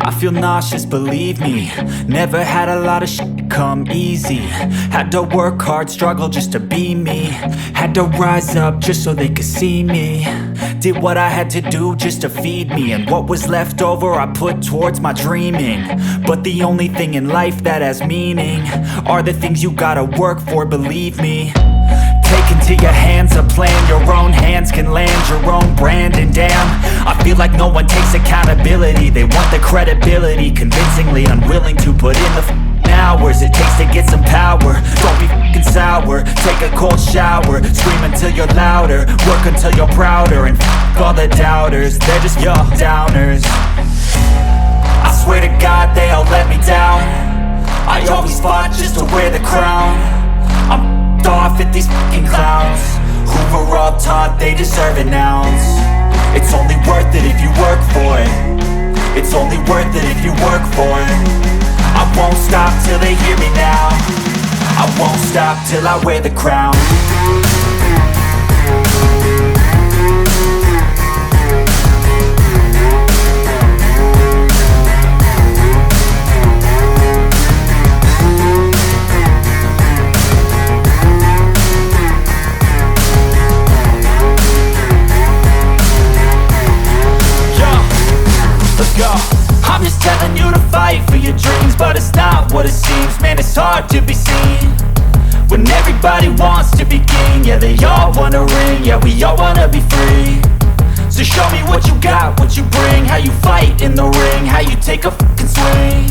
I feel nauseous, believe me. Never had a lot of shit come easy. Had to work hard, struggle just to be me. Had to rise up just so they could see me. Did what I had to do just to feed me, and what was left over I put towards my dreaming. But the only thing in life that has meaning are the things you gotta work for, believe me. Take into your hands a plan, your own hands can land your own brand. And damn, I feel like no one takes accountability. They want the credibility, convincingly unwilling to put in the hours it takes to get some power. Don't be f***ing sour, take a cold shower. Scream until you're louder, work until you're prouder. And f*** all the doubters, they're just your downers. I swear to God they all let me down. I always fought just to wear the crown. I'm off at these fucking clowns who were all taught they deserve an ounce. It's only worth it if you work for it. It's only worth it if you work for it. I won't stop till they hear me now. I won't stop till I wear the crown. I'm just telling you to fight for your dreams, but it's not what it seems. Man, it's hard to be seen when everybody wants to be king. Yeah, they all wanna ring, yeah, we all wanna be free. So show me what you got, what you bring, how you fight in the ring, how you take a fucking swing.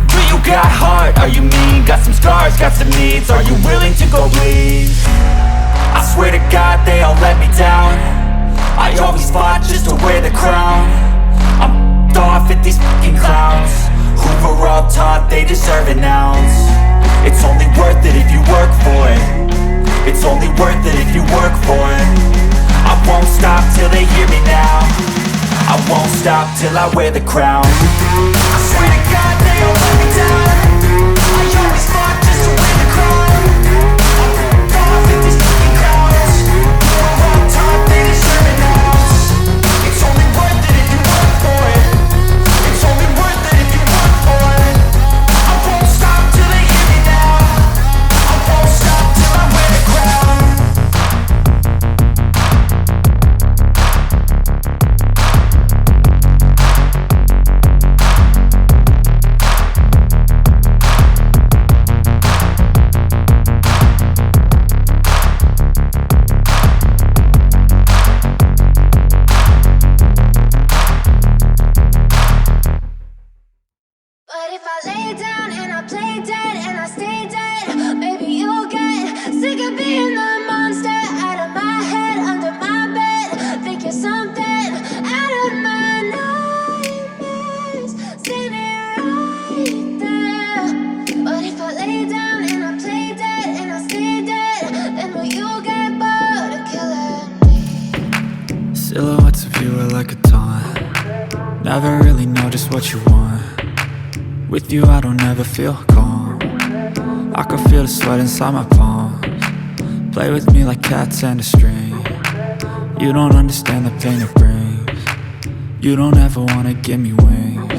Do you got heart, are you mean? Got some scars, got some needs, are you willing to go bleed? I swear to God they all let me down. I always fought just to wear the crown. I'm off at these fucking clowns who were all taught they deserve an ounce. It's only worth it if you work for it. It's only worth it if you work for it. I won't stop till they hear me now. I won't stop till I wear the crown. I swear to God they all let me down. I always fought just to wear the crown. I'm off at these fucking clowns who were all taught they deserve an ounce. It's only worth it if you work for it. It's only worth it if you work for it. I won't stop till they hear me now. I won't stop till I wear the crown. But if I lay down and I play dead and I stay dead, maybe you'll get sick of being the monster out of my head, under my bed. Think you're something out of my nightmares, standing right there. But if I lay down and I play dead and I stay dead, then will you get bored of killing me? Silhouettes of you are like a taunt. Never really know just what you want. With you I don't ever feel calm. I can feel the sweat inside my palms. Play with me like cats and a string. You don't understand the pain it brings. You don't ever wanna give me wings.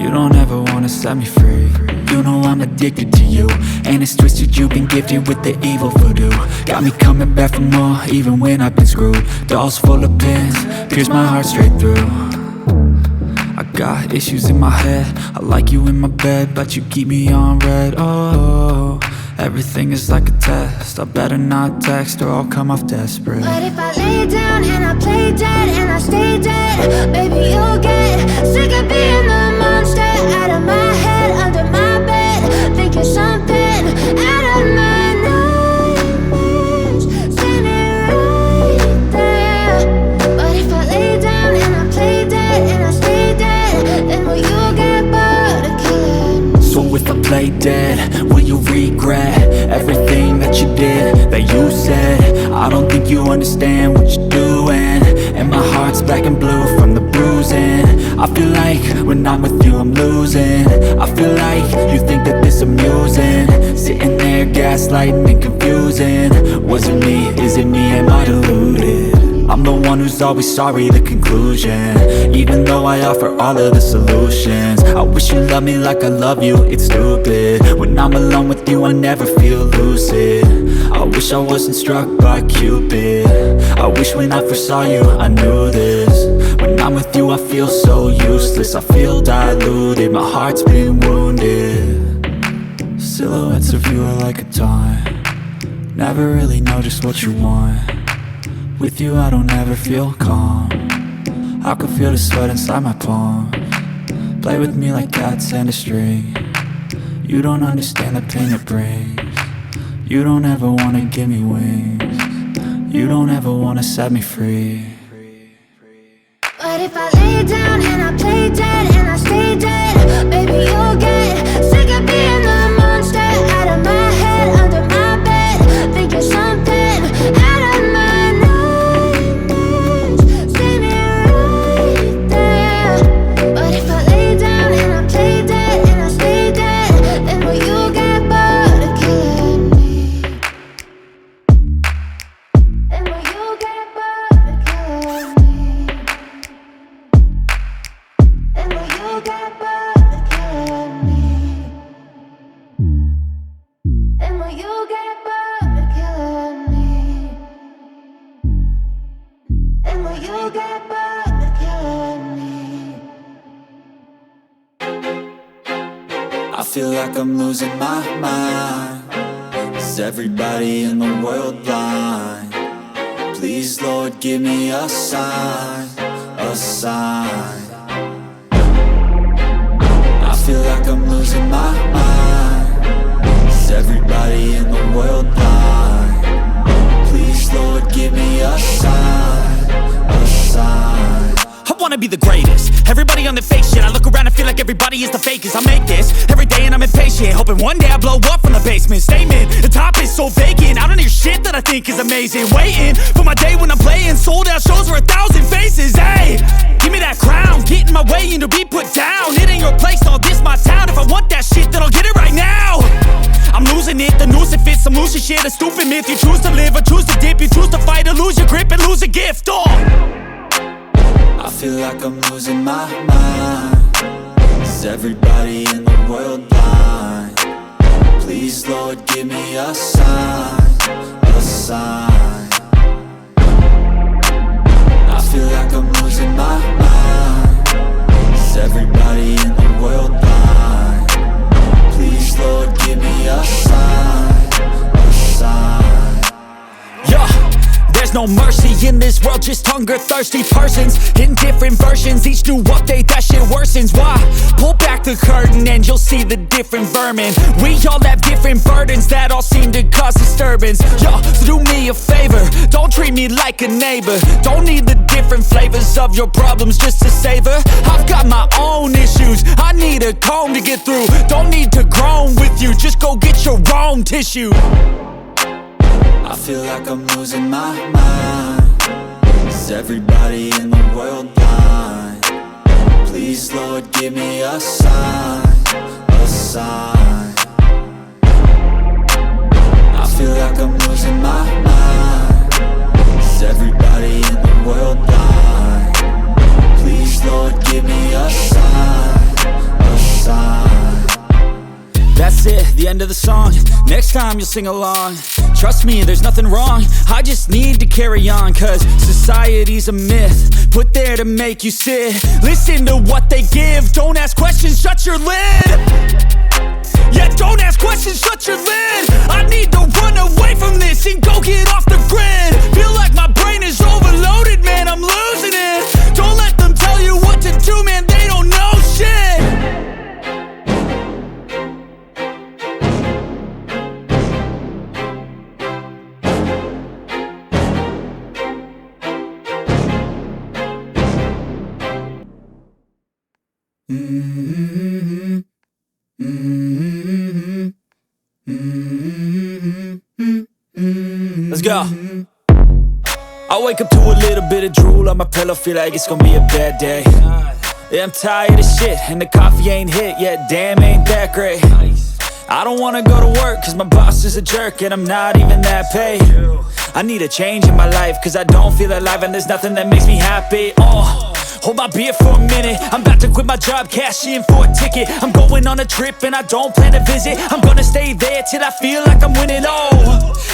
You don't ever wanna set me free. You know I'm addicted to you, and it's twisted, you've been gifted with the evil voodoo. Got me coming back for more, even when I've been screwed. Dolls full of pins, pierce my heart straight through. I got issues in my head, I like you in my bed, but you keep me on red. Oh, everything is like a test. I better not text or I'll come off desperate. But if I lay down and I play dead and I stay dead, maybe you'll get sick of being the monster out of my head, under my bed. Think you're something out of my nightmares, standing right there. But if I lay down and I play dead and I stay dead, then will you get bored of killing me? So if I play dead, will you regret everything that you did, that you said? I don't think you understand what you're doing, and my heart's black and blue from the bruising. I feel like when I'm with you I'm losing. I feel like you think that this amusing, sitting there gaslighting and confusing. Was it me? Is it me? Am I deluded? I'm the one who's always sorry, the conclusion. Even though I offer all of the solutions. I wish you loved me like I love you, it's stupid. When I'm alone with you I never feel lucid. I wish I wasn't struck by Cupid. I wish when I first saw you I knew this. When I'm with you I feel so useless. I feel diluted, my heart's been wounded. Silhouettes of you are like a taunt. Never really know just what you want. With you I don't ever feel calm. I can feel the sweat inside my palms. Play with me like cats and a string. You don't understand the pain it brings. You don't ever wanna give me wings. You don't ever wanna set me free. But if I lay down and I play dead and I stay dead, baby you'll get sick of being the monster out of my head, under my bed, thinking something out of my nightmares. Stay me right there. But if I lay down and I play dead and I stay dead, then will you get bored of killing me? Then will you get bored of killing me? And will you get bored of killing me? And will you get bored of killing me? And will you get bored of killing me? I feel like I'm losing my mind. Is everybody in the world blind? Please Lord give me a sign, a sign. I feel like I'm losing my mind. Is everybody in the world blind? Please Lord give me a sign, a sign. I wanna be the greatest. Everybody on the fake shit. I look around and feel like everybody is the fakest. I make this every day and I'm impatient, hoping one day I blow up from the basement. Statement, the top is so vacant. I don't hear shit that I think is amazing. Waiting for my day when I'm playing sold out shows for 1,000 faces. Hey, give me that crown, get in my way and to be put down. It ain't your place, no, this my town. If I want that shit, then I'll get it right now. I'm losing it, the noose it fits, some loose shit, a stupid myth. You choose to live or choose to dip, you choose to fight or lose your grip and lose a gift. Oh, I feel like I'm losing my mind. Is everybody in the world blind? Please Lord give me a sign, a sign. I feel like I'm losing my mind. Is everybody in the world blind? Please Lord give me a sign, a sign. yeah. There's no mercy in this world, just hunger-thirsty persons in different versions. Each new update, that shit worsens. Why? Pull back the curtain and you'll see the different vermin. We all have different burdens that all seem to cause disturbance. Yo, so do me a favor, don't treat me like a neighbor. Don't need the different flavors of your problems just to savor. I've got my own issues, I need a comb to get through. Don't need to groan with you, just go get your own tissue. I feel like I'm losing my mind. Is everybody in the world blind? Please Lord give me a sign, a sign. I feel like I'm losing my mind. Is everybody in the world blind? Please Lord give me a sign, a sign. That's it, the end of the song. Next time you'll sing along. Trust me, there's nothing wrong. I just need to carry on, cause society's a myth put there to make you sit. Listen to what they give. Don't ask questions, shut your lid. Yeah, don't ask questions, shut your lid. I need to run away from this and go get off the grid. Feel like my brain is overloaded, man, I'm losing it. Don't let them tell you what to do, man, they don't know shit. Let's go. I wake up to a little bit of drool on my pillow, feel like it's gonna be a bad day. Yeah, I'm tired of shit, and the coffee ain't hit yet, damn ain't that great. I don't wanna go to work, cause my boss is a jerk, and I'm not even that paid. I need a change in my life, cause I don't feel alive and there's nothing that makes me happy. Hold my beer for a minute. I'm about to quit my job, cash in for a ticket. I'm going on a trip and I don't plan to visit. I'm gonna stay there till I feel like I'm winning.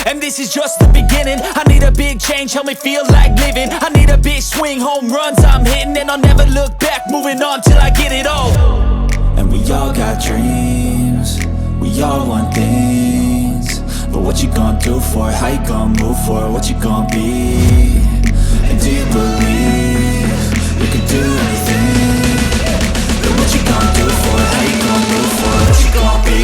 And this is just the beginning. I need a big change, help me feel like living. I need a big swing, home runs I'm hitting, and I'll never look back, moving on till I get it all. And we all got dreams, we all want things, but what you gonna do for it? How you gonna move for it? What you gonna be? And do you believe you can do anything? But what you gonna do for it? How you gonna move for it? What you gonna be?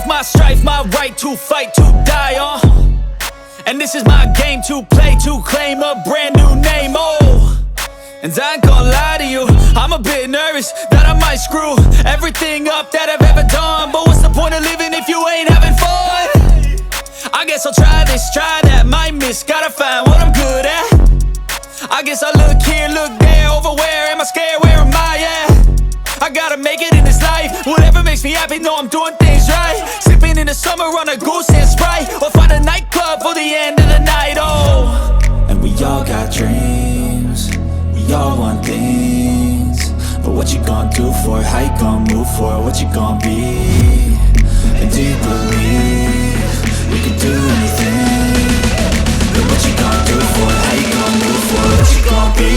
My strife, my right to fight, to die on. And this is my game to play, to claim a brand new name, And I ain't gonna lie to you, I'm a bit nervous that I might screw everything up that I've ever done. But what's the point of living if you ain't having fun? I guess I'll try this, try that, might miss, gotta find what I'm good at. I guess I look here, look there, over where am I scared, where am I at? I gotta make it in this life. Whatever makes me happy, know I'm doing things right. Sipping in the summer on a goose and Sprite, or find a nightclub for the end of the night, And we all got dreams, we all want things, but what you gonna do for it? How you gonna move for it? What you gonna be? And do you believe you can do anything? But what you gonna do for it? How you gonna move for it? What you gonna be?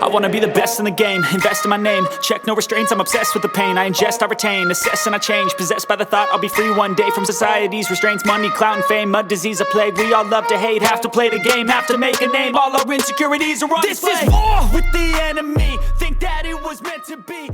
I wanna be the best in the game, invest in my name, check no restraints, I'm obsessed with the pain. I ingest, I retain, assess and I change, possessed by the thought I'll be free one day from society's restraints. Money, clout and fame, mud, disease, a plague. We all love to hate, have to play the game, have to make a name. All our insecurities are on display. This is war with the enemy, think that it was meant to be.